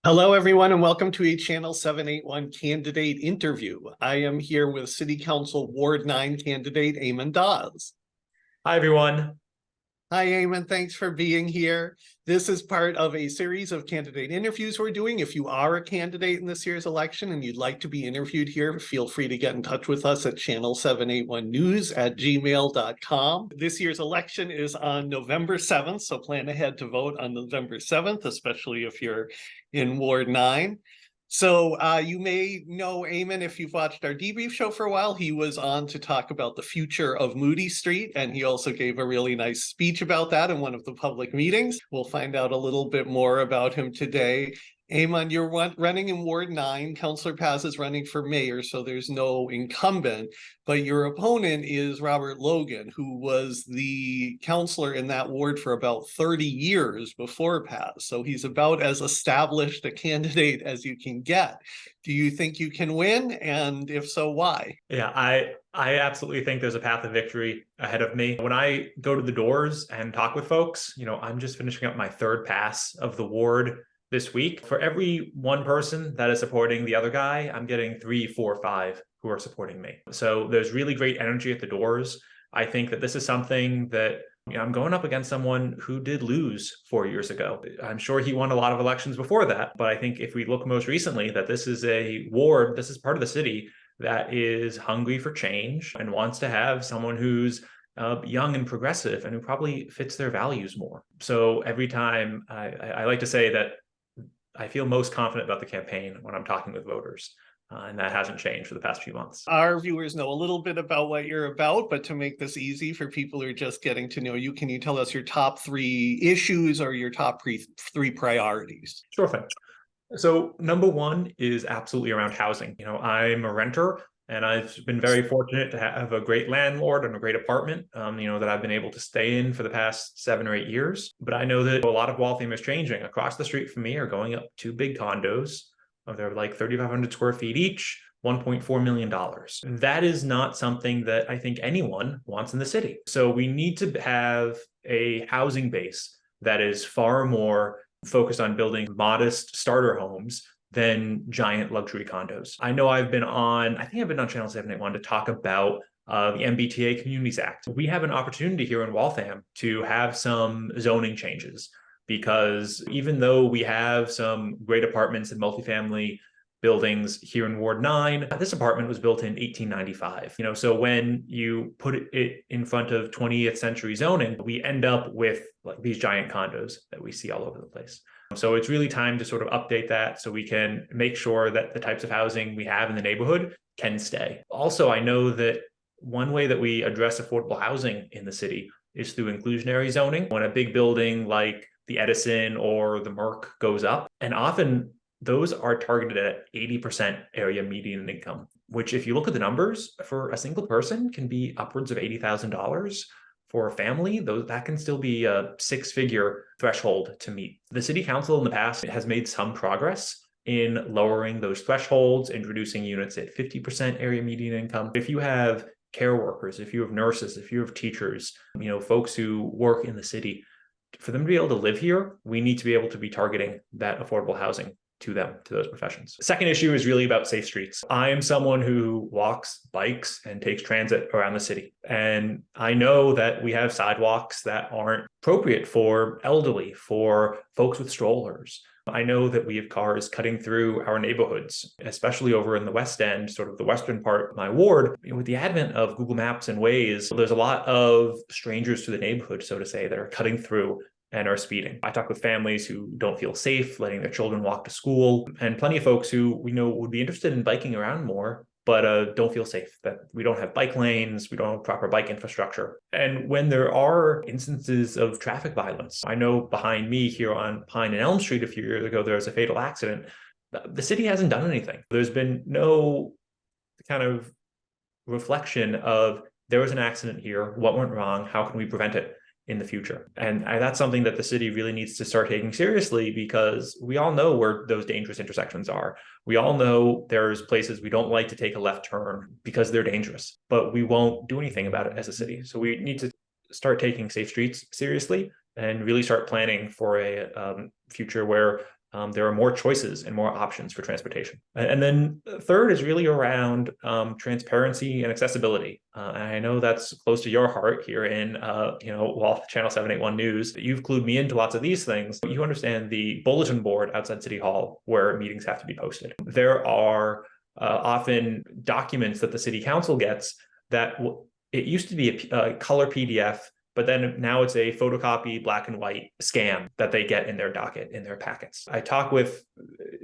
Hello, everyone, and welcome to a Channel 781 candidate interview. I am here with City Council Ward 9 candidate Eamon Dawes. Hi, everyone. Hi, Eamon. Thanks for being here. This is part of a series of candidate interviews we're doing. If you are a candidate in this year's election and you'd like to be interviewed here, feel free to get in touch with us at channel781news@gmail.com. This year's election is on November 7th, so plan ahead to vote on November 7th, especially if you're in Ward 9. So you may know Eamon if you've watched our debrief show for a while. He was on to talk about the future of Moody Street, and he also gave a really nice speech about that in one of the public meetings. We'll find out a little bit more about him today. Eamon, you're running in Ward 9. Councilor Paz is running for mayor, so there's no incumbent. But your opponent is Robert Logan, who was the councilor in that ward for about 30 years before Paz. So he's about as established a candidate as you can get. Do you think you can win? And if so, why? Yeah, I absolutely think there's a path of victory ahead of me. When I go to the doors and talk with folks, I'm just finishing up my third pass of the ward this week. For every one person that is supporting the other guy, I'm getting 3, 4, 5 who are supporting me. So there's really great energy at the doors. I think that this is something that I'm going up against someone who did lose 4 years ago. I'm sure he won a lot of elections before that, but I think if we look most recently, that this is a ward, this is part of the city that is hungry for change and wants to have someone who's young and progressive and who probably fits their values more. So every time I like to say that I feel most confident about the campaign when I'm talking with voters. And that hasn't changed for the past few months. Our viewers know a little bit about what you're about, but to make this easy for people who are just getting to know you, can you tell us your top 3 issues or your top 3 priorities? Sure thing. So number 1 is absolutely around housing. I'm a renter, and I've been very fortunate to have a great landlord and a great apartment, that I've been able to stay in for the past 7 or 8 years. But I know that a lot of Waltham is changing. Across the street from me are going up 2 big condos. They're like 3,500 square feet each, $1.4 million. That is not something that I think anyone wants in the city. So we need to have a housing base that is far more focused on building modest starter homes than giant luxury condos. I know I think I've been on Channel 781 to talk about the MBTA Communities Act. We have an opportunity here in Waltham to have some zoning changes, because even though we have some great apartments and multifamily buildings here in Ward 9, this apartment was built in 1895. So when you put it in front of 20th century zoning, we end up with like these giant condos that we see all over the place. So it's really time to sort of update that so we can make sure that the types of housing we have in the neighborhood can stay. Also, I know that one way that we address affordable housing in the city is through inclusionary zoning. When a big building like the Edison or the Merck goes up, and often those are targeted at 80% area median income, which if you look at the numbers for a single person can be upwards of $80,000. For a family, that can still be a 6-figure threshold to meet. The city council in the past has made some progress in lowering those thresholds, introducing units at 50% area median income. If you have care workers, if you have nurses, if you have teachers, folks who work in the city, for them to be able to live here, we need to be able to be targeting that affordable housing to them, to those professions. The second issue is really about safe streets. I am someone who walks, bikes, and takes transit around the city. And I know that we have sidewalks that aren't appropriate for elderly, for folks with strollers. I know that we have cars cutting through our neighborhoods, especially over in the West End, sort of the western part of my ward. With the advent of Google Maps and Waze, there's a lot of strangers to the neighborhood, so to say, that are cutting through and are speeding. I talk with families who don't feel safe letting their children walk to school, and plenty of folks who we know would be interested in biking around more, but don't feel safe, that we don't have bike lanes, we don't have proper bike infrastructure. And when there are instances of traffic violence, I know behind me here on Pine and Elm Street a few years ago, there was a fatal accident. The city hasn't done anything. There's been no kind of reflection of there was an accident here, what went wrong, how can we prevent it in the future? And that's something that the city really needs to start taking seriously, because we all know where those dangerous intersections are. We all know there's places we don't like to take a left turn because they're dangerous, but we won't do anything about it as a city. So we need to start taking safe streets seriously and really start planning for a future where there are more choices and more options for transportation. And then third is really around transparency and accessibility. And I know that's close to your heart here in Waltham Channel 781 News. You've clued me into lots of these things. You understand the bulletin board outside City Hall where meetings have to be posted. There are often documents that the City Council gets that it used to be a color PDF, but then now it's a photocopy, black and white scan that they get in their docket, in their packets. I talk with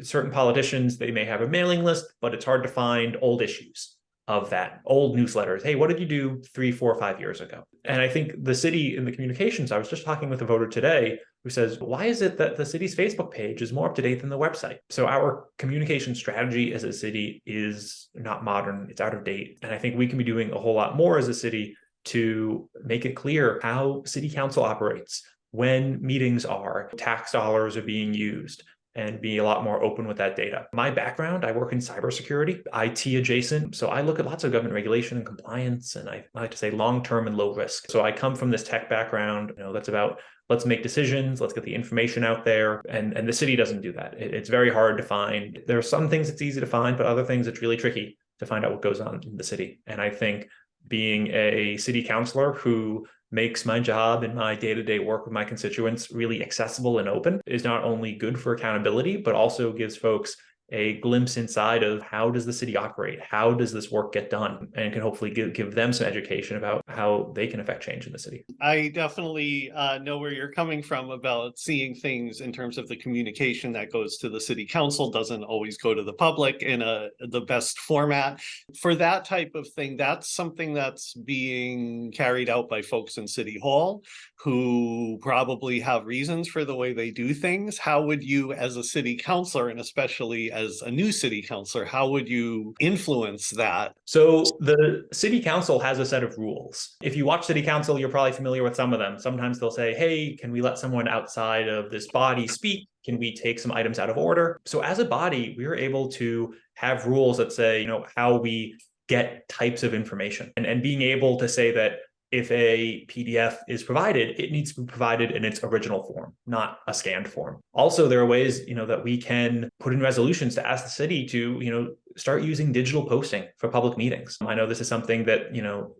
certain politicians, they may have a mailing list, but it's hard to find old issues of that, old newsletters. Hey, what did you do 3, 4, 5 years ago? And I think the city in the communications, I was just talking with a voter today who says, why is it that the city's Facebook page is more up to date than the website? So our communication strategy as a city is not modern, it's out of date. And I think we can be doing a whole lot more as a city to make it clear how city council operates, when meetings are, tax dollars are being used, and be a lot more open with that data. My background, I work in cybersecurity, IT adjacent. So I look at lots of government regulation and compliance, and I like to say long-term and low risk. So I come from this tech background, that's about let's make decisions, let's get the information out there. And the city doesn't do that. It's very hard to find. There are some things it's easy to find, but other things it's really tricky to find out what goes on in the city. And I think being a city councilor who makes my job and my day-to-day work with my constituents really accessible and open is not only good for accountability, but also gives folks a glimpse inside of how does the city operate? How does this work get done? And can hopefully give them some education about how they can affect change in the city. I definitely know where you're coming from about seeing things in terms of the communication that goes to the city council doesn't always go to the public in the best format. For that type of thing, that's something that's being carried out by folks in City Hall who probably have reasons for the way they do things. How would you, as a city councilor, and especially as a new city councilor, how would you influence that? So the city council has a set of rules. If you watch city council, you're probably familiar with some of them. Sometimes they'll say, hey, can we let someone outside of this body speak? Can we take some items out of order? So as a body, we are able to have rules that say, how we get types of information and being able to say that if a PDF is provided, it needs to be provided in its original form, not a scanned form. Also, there are ways, that we can put in resolutions to ask the city to, start using digital posting for public meetings. I know this is something that,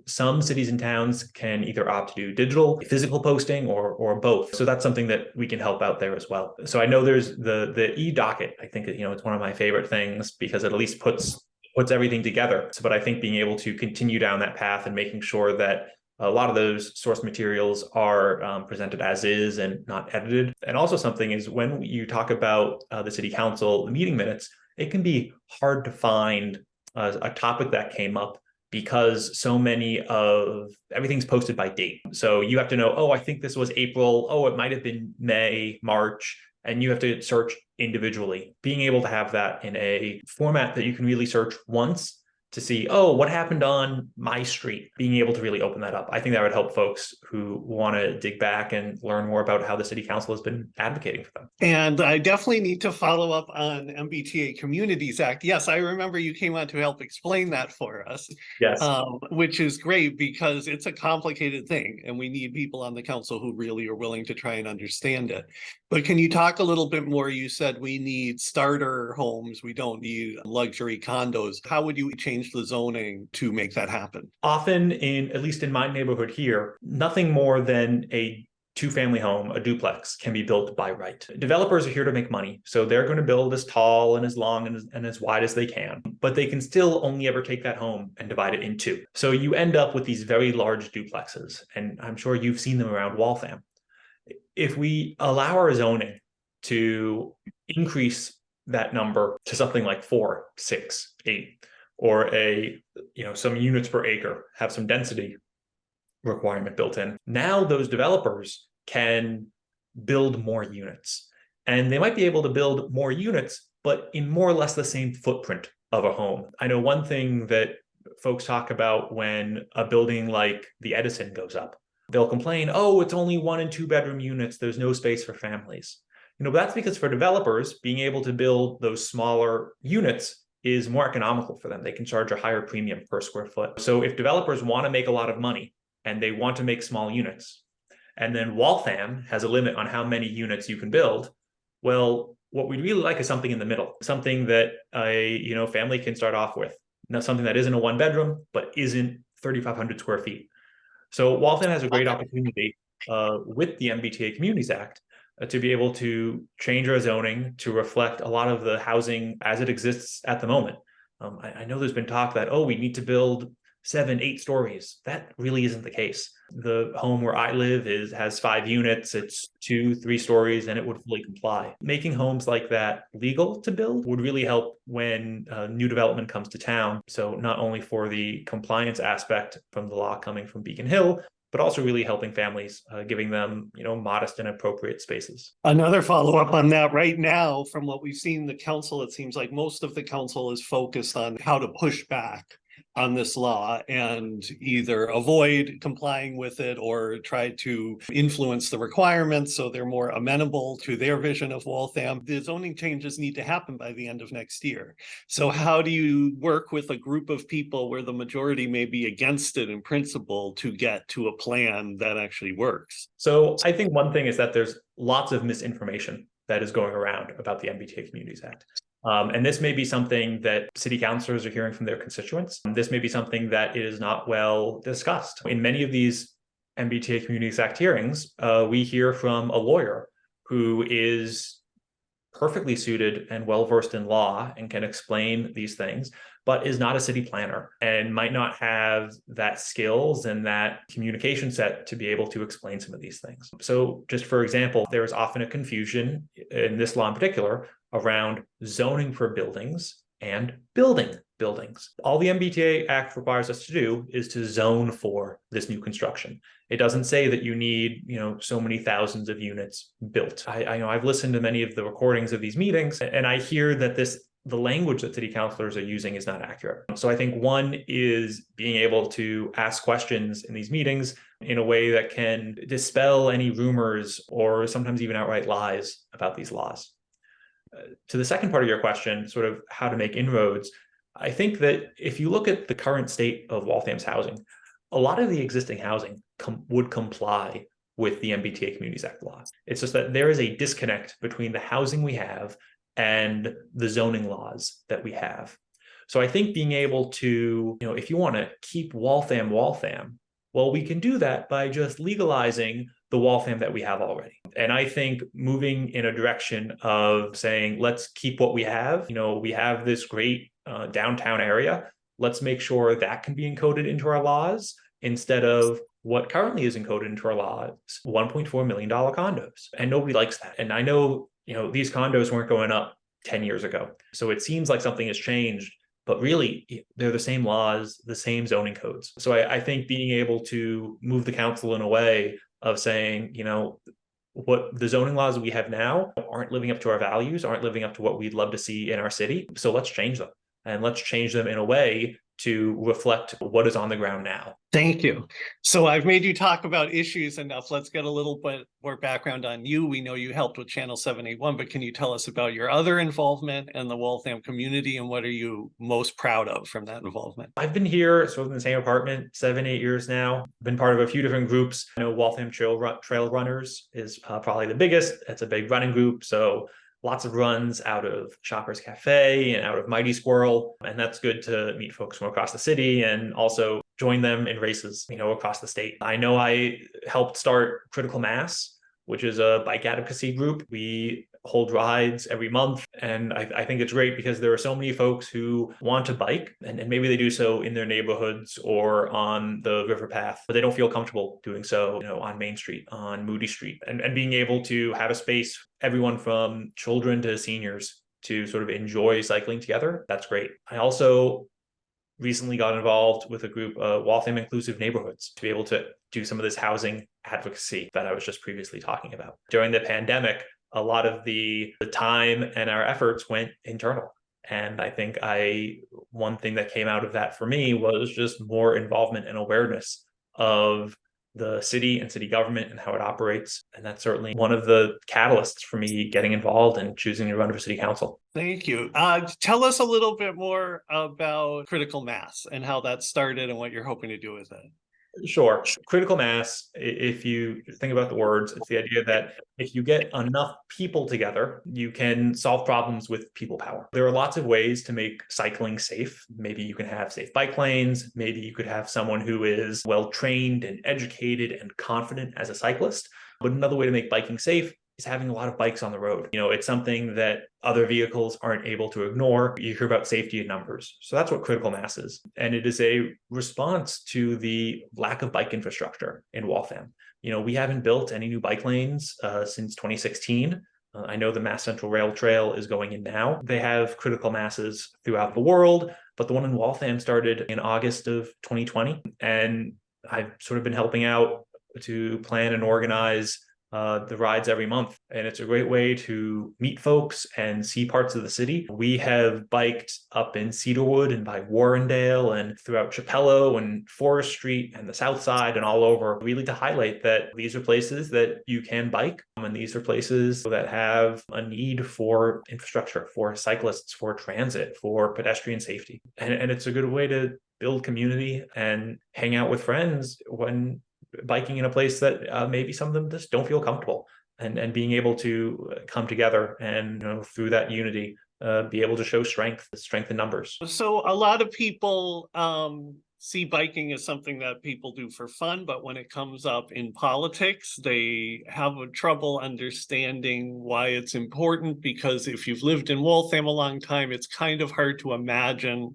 some cities and towns can either opt to do digital, physical posting, or both. So that's something that we can help out there as well. So I know there's the e-docket. I think, it's one of my favorite things because it at least puts everything together. But I think being able to continue down that path and making sure that a lot of those source materials are presented as is and not edited. And also something is when you talk about the city council, the meeting minutes, it can be hard to find a topic that came up because so many of everything's posted by date. So you have to know, I think this was April. It might have been May, March. And you have to search individually. Being able to have that in a format that you can really search once to see, what happened on my street, being able to really open that up. I think that would help folks who want to dig back and learn more about how the city council has been advocating for them. And I definitely need to follow up on MBTA Communities Act. Yes, I remember you came on to help explain that for us. Yes. Which is great because it's a complicated thing and we need people on the council who really are willing to try and understand it. But can you talk a little bit more? You said we need starter homes. We don't need luxury condos. How would you change the zoning to make that happen? Often at least in my neighborhood here, nothing more than a two-family home, a duplex, can be built by right. Developers are here to make money. So they're going to build as tall and as long and as wide as they can, but they can still only ever take that home and divide it in two. So you end up with these very large duplexes. And I'm sure you've seen them around Waltham. If we allow our zoning to increase that number to something like 4, 6, 8, or some units per acre, have some density requirement built in, now those developers can build more units. And they might be able to build more units, but in more or less the same footprint of a home. I know one thing that folks talk about when a building like the Edison goes up, they'll complain, it's only 1 and 2 bedroom units. There's no space for families. But that's because for developers, being able to build those smaller units is more economical for them. They can charge a higher premium per square foot. So if developers want to make a lot of money and they want to make small units, and then Waltham has a limit on how many units you can build, well, what we'd really like is something in the middle, something that a family can start off with. Now, something that isn't a one bedroom, but isn't 3,500 square feet. So Waltham has a great opportunity with the MBTA Communities Act to be able to change our zoning to reflect a lot of the housing as it exists at the moment. I know there's been talk that, we need to build 7, 8 stories. That really isn't the case. The home where I live has 5 units. It's 2, 3 stories, and it would fully comply. Making homes like that legal to build would really help when new development comes to town. So not only for the compliance aspect from the law coming from Beacon Hill, but also really helping families, giving them, modest and appropriate spaces. Another follow-up on that right now, from what we've seen the council, it seems like most of the council is focused on how to push back on this law and either avoid complying with it or try to influence the requirements so they're more amenable to their vision of Waltham. The zoning changes need to happen by the end of next year. So how do you work with a group of people where the majority may be against it in principle to get to a plan that actually works? So I think one thing is that there's lots of misinformation that is going around about the MBTA Communities Act. And this may be something that city councilors are hearing from their constituents. This may be something that is not well discussed. In many of these MBTA Communities Act hearings, we hear from a lawyer who is perfectly suited and well-versed in law and can explain these things, but is not a city planner and might not have that skills and that communication set to be able to explain some of these things. So just for example, there is often a confusion in this law in particular around zoning for buildings and building buildings. All the MBTA Act requires us to do is to zone for this new construction. It doesn't say that you need, so many thousands of units built. I know I've listened to many of the recordings of these meetings, and I hear that the language that city councilors are using is not accurate. So I think one is being able to ask questions in these meetings in a way that can dispel any rumors or sometimes even outright lies about these laws. To the second part of your question, sort of how to make inroads, I think that if you look at the current state of Waltham's housing, a lot of the existing housing would comply with the MBTA Communities Act law. It's just that there is a disconnect between the housing we have and the zoning laws that we have. So I think being able to, if you want to keep Waltham, well, we can do that by just legalizing the Waltham that we have already. And I think moving in a direction of saying, let's keep what we have. We have this great downtown area. Let's make sure that can be encoded into our laws instead of what currently is encoded into our laws, $1.4 million condos. And nobody likes that. And I know, these condos weren't going up 10 years ago. So it seems like something has changed, but really they're the same laws, the same zoning codes. So I think being able to move the council in a way of saying, what the zoning laws that we have now aren't living up to our values, aren't living up to what we'd love to see in our city. So let's change them, and let's change them in a way to reflect what is on the ground now. Thank you. So I've made you talk about issues enough. Let's get a little bit more background on you. We know you helped with Channel 781, but can you tell us about your other involvement in the Waltham community, and what are you most proud of from that involvement? I've been here sort of in the same apartment 7, 8 years now. Been part of a few different groups. I know Waltham Trail Runners is probably the biggest. It's a big running group. So lots of runs out of Shoppers Cafe and out of Mighty Squirrel. And that's good to meet folks from across the city and also join them in races, across the state. I know I helped start Critical Mass, which is a bike advocacy group. We hold rides every month. And I think it's great because there are so many folks who want to bike and maybe they do so in their neighborhoods or on the river path, but they don't feel comfortable doing so, on Main Street, on Moody Street, and being able to have a space, everyone from children to seniors, to sort of enjoy cycling together. That's great. I also recently got involved with a group, Waltham Inclusive Neighborhoods, to be able to do some of this housing advocacy that I was just previously talking about. During the pandemic, a lot of the time and our efforts went internal. And I think one thing that came out of that for me was just more involvement and awareness of the city and city government and how it operates. And that's certainly one of the catalysts for me getting involved and choosing to run for city council. Thank you. Tell us a little bit more about Critical Mass and how that started and what you're hoping to do with it. Sure. Critical mass, if you think about the words, it's the idea that if you get enough people together, you can solve problems with people power. There are lots of ways to make cycling safe. Maybe you can have safe bike lanes. Maybe you could have someone who is well trained and educated and confident as a cyclist. But another way to make biking safe is having a lot of bikes on the road. It's something that other vehicles aren't able to ignore. You hear about safety in numbers. So that's what critical mass is. And it is a response to the lack of bike infrastructure in Waltham. We haven't built any new bike lanes since 2016. I know the Mass Central Rail Trail is going in now. They have critical masses throughout the world, but the one in Waltham started in August of 2020. And I've sort of been helping out to plan and organize the rides every month. And it's a great way to meet folks and see parts of the city. We have biked up in Cedarwood and by Warrendale and throughout Chapello and Forest Street and the South Side and all over, really to highlight that these are places that you can bike. And these are places that have a need for infrastructure, for cyclists, for transit, for pedestrian safety. And it's a good way to build community and hang out with friends when biking in a place that maybe some of them just don't feel comfortable, and being able to come together and through that unity be able to show strength in numbers. So a lot of people see biking as something that people do for fun, but when it comes up in politics, they have trouble understanding why it's important, because if you've lived in Waltham a long time, it's kind of hard to imagine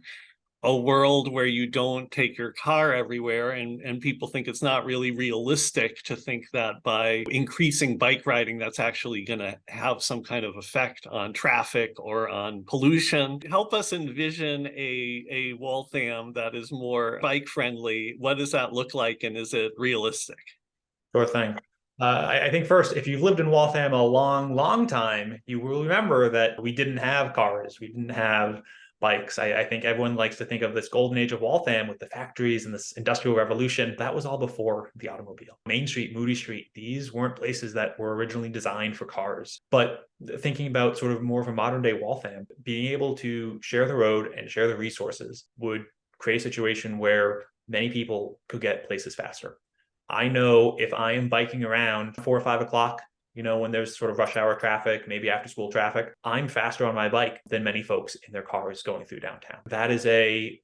a world where you don't take your car everywhere, and people think it's not really realistic to think that by increasing bike riding, that's actually going to have some kind of effect on traffic or on pollution. Help us envision a Waltham that is more bike friendly. What does that look like, and is it realistic? Sure thing. I think first, if you've lived in Waltham a long time, you will remember that we didn't have cars. We didn't have bikes. I think everyone likes to think of this golden age of Waltham with the factories and this industrial revolution. That was all before the automobile. Main Street, Moody Street, these weren't places that were originally designed for cars. But thinking about sort of more of a modern day Waltham, being able to share the road and share the resources would create a situation where many people could get places faster. I know if I am biking around 4 or 5 o'clock, when there's sort of rush hour traffic, maybe after school traffic, I'm faster on my bike than many folks in their cars going through downtown. That is a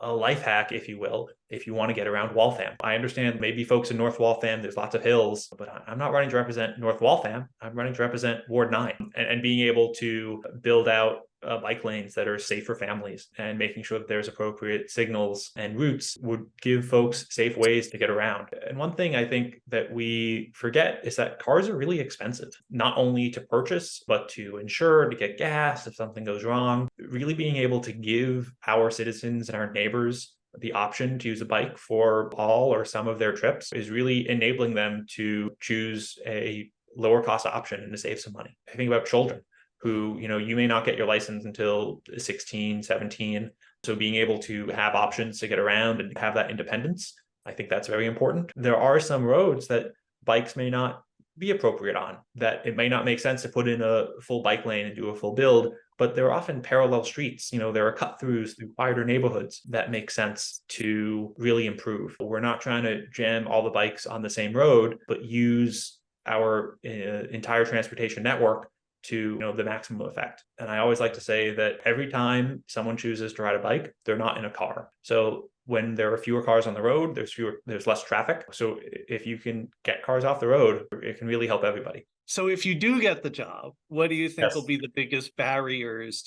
life hack, if you will, if you want to get around Waltham. I understand maybe folks in North Waltham, there's lots of hills, but I'm not running to represent North Waltham. I'm running to represent Ward 9, and being able to build out bike lanes that are safe for families and making sure that there's appropriate signals and routes would give folks safe ways to get around. And one thing I think that we forget is that cars are really expensive, not only to purchase, but to insure, to get gas if something goes wrong. Really being able to give our citizens and our neighbors the option to use a bike for all or some of their trips is really enabling them to choose a lower cost option and to save some money. I think about children who, you may not get your license until 16, 17. So being able to have options to get around and have that independence, I think that's very important. There are some roads that bikes may not be appropriate on, that it may not make sense to put in a full bike lane and do a full build, but there are often parallel streets. There are cut throughs through quieter neighborhoods that make sense to really improve. We're not trying to jam all the bikes on the same road, but use our entire transportation network to the maximum effect. And I always like to say that every time someone chooses to ride a bike, they're not in a car. So when there are fewer cars on the road, there's less traffic. So if you can get cars off the road, it can really help everybody. So if you do get the job, what do you think Yes. will be the biggest barriers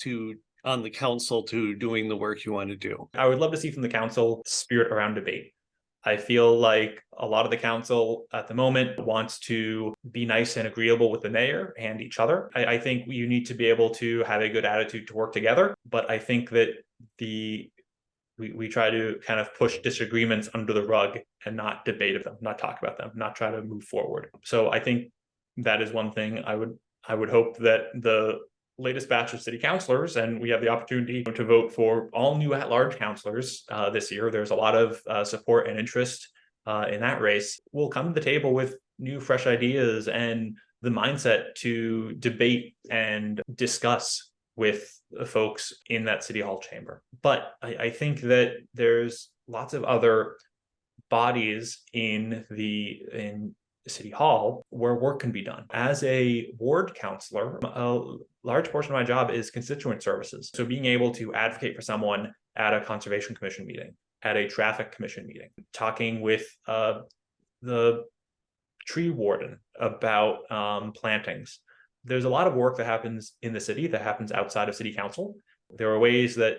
on the council to doing the work you want to do? I would love to see from the council spirit around debate. I feel like a lot of the council at the moment wants to be nice and agreeable with the mayor and each other. I think you need to be able to have a good attitude to work together. But I think that we try to kind of push disagreements under the rug and not debate them, not talk about them, not try to move forward. So I think that is one thing I would hope that the latest batch of city councilors, and we have the opportunity to vote for all new at-large councilors this year. There's a lot of support and interest in that race. We'll come to the table with new, fresh ideas and the mindset to debate and discuss with the folks in that city hall chamber. But I think that there's lots of other bodies in City Hall where work can be done. As a ward councilor, a large portion of my job is constituent services. So being able to advocate for someone at a conservation commission meeting, at a traffic commission meeting, talking with the tree warden about plantings. There's a lot of work that happens in the city that happens outside of city council. There are ways that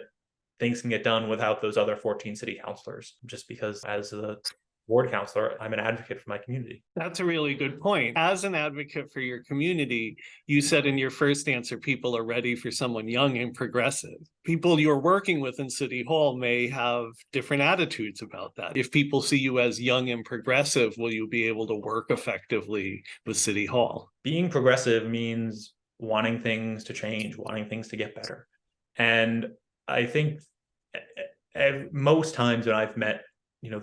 things can get done without those other 14 city councilors, just because as a ward councilor, I'm an advocate for my community. That's a really good point. As an advocate for your community, you said in your first answer, people are ready for someone young and progressive. People you're working with in City Hall may have different attitudes about that. If people see you as young and progressive, will you be able to work effectively with City Hall? Being progressive means wanting things to change, wanting things to get better. And I think most times when I've met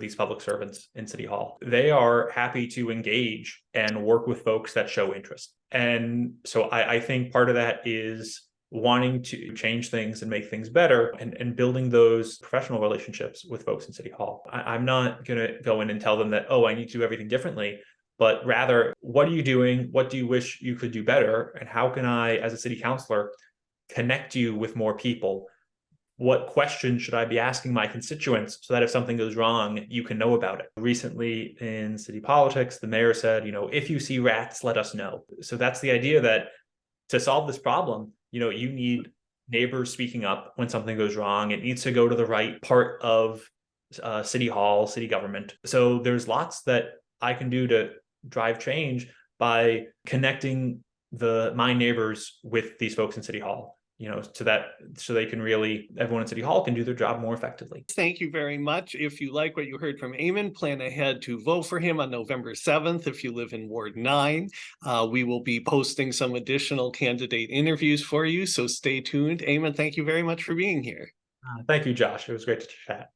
these public servants in City Hall, they are happy to engage and work with folks that show interest. And so I think part of that is wanting to change things and make things better and building those professional relationships with folks in City Hall. I'm not going to go in and tell them that, oh, I need to do everything differently, but rather, what are you doing? What do you wish you could do better? And how can I, as a city councilor, connect you with more people? What questions should I be asking my constituents so that if something goes wrong, you can know about it? Recently in city politics, the mayor said, if you see rats, let us know. So that's the idea that to solve this problem, you need neighbors speaking up when something goes wrong. It needs to go to the right part of City Hall, city government. So there's lots that I can do to drive change by connecting my neighbors with these folks in City Hall. So they can everyone in City Hall can do their job more effectively. Thank you very much. If you like what you heard from Eamon, plan ahead to vote for him on November 7th if you live in Ward 9. We will be posting some additional candidate interviews for you, so stay tuned. Eamon, thank you very much for being here. Thank you, Josh. It was great to chat.